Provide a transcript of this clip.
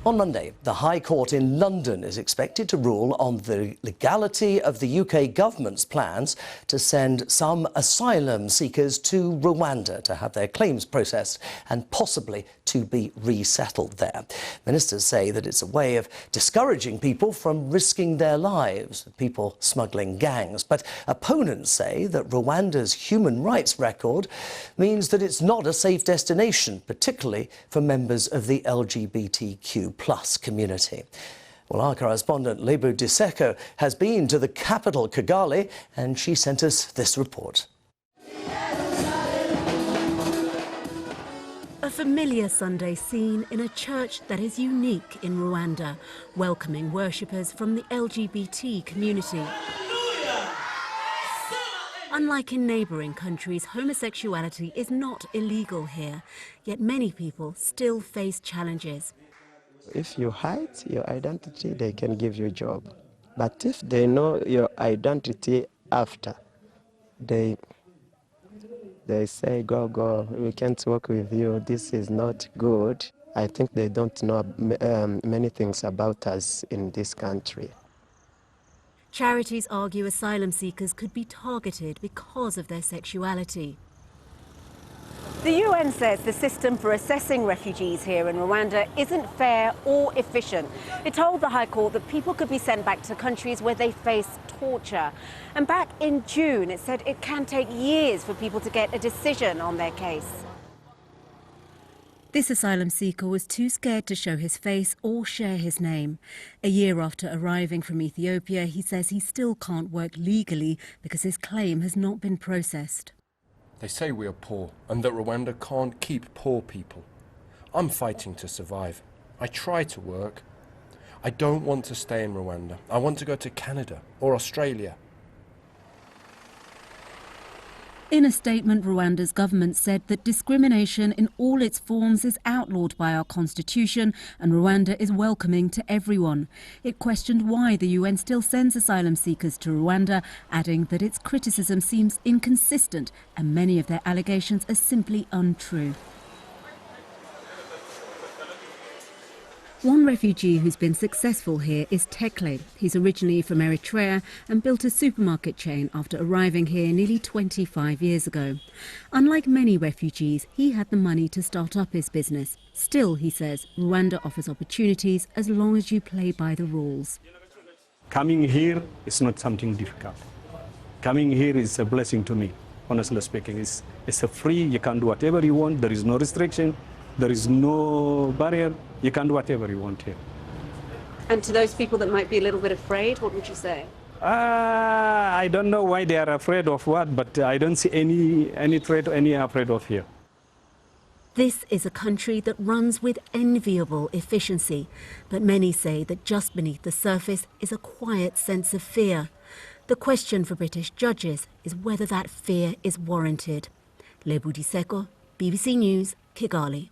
On Monday, the High Court in London is expected to rule on the legality of the UK government's plans to send some asylum seekers to Rwanda to have their claims processed and possibly to be resettled there. Ministers say that it's a way of discouraging people from risking their lives, people smuggling gangs. But opponents say that Rwanda's human rights record means that it's not a safe destination, particularly for members of the LGBTQ+ community. Well, our correspondent Lebo Diseko has been to the capital, Kigali, and she sent us this report. A familiar Sunday scene in a church that is unique in Rwanda, welcoming worshippers from the LGBT community. Unlike in neighbouring countries, homosexuality is not illegal here, yet many people still face challenges. If you hide your identity, they can give you a job. But if they know your identity after, they say, go, we can't work with you, this is not good. I think they don't know many things about us in this country. Charities argue asylum seekers could be targeted because of their sexuality. The UN says the system for assessing refugees here in Rwanda isn't fair or efficient. It told the High Court that people could be sent back to countries where they face torture. And back in June, it said it can take years for people to get a decision on their case. This asylum seeker was too scared to show his face or share his name. A year after arriving from Ethiopia, he says he still can't work legally because his claim has not been processed. They say we are poor and that Rwanda can't keep poor people. I'm fighting to survive. I try to work. I don't want to stay in Rwanda. I want to go to Canada or Australia. In a statement, Rwanda's government said that discrimination in all its forms is outlawed by our constitution and Rwanda is welcoming to everyone. It questioned why the UN still sends asylum seekers to Rwanda, adding that its criticism seems inconsistent and many of their allegations are simply untrue. One refugee who's been successful here is Tekle. He's originally from Eritrea and built a supermarket chain after arriving here nearly 25 years ago. Unlike many refugees, he had the money to start up his business. Still, he says, Rwanda offers opportunities as long as you play by the rules. Coming here is not something difficult. Coming here is a blessing to me, honestly speaking. It's a free, you can do whatever you want, there is no restriction. There is no barrier. You can do whatever you want here. And to those people that might be a little bit afraid, what would you say? I don't know why they are afraid of what, but I don't see any threat, any afraid of here. This is a country that runs with enviable efficiency, but many say that just beneath the surface is a quiet sense of fear. The question for British judges is whether that fear is warranted. Lebo Diseko, BBC News, Kigali.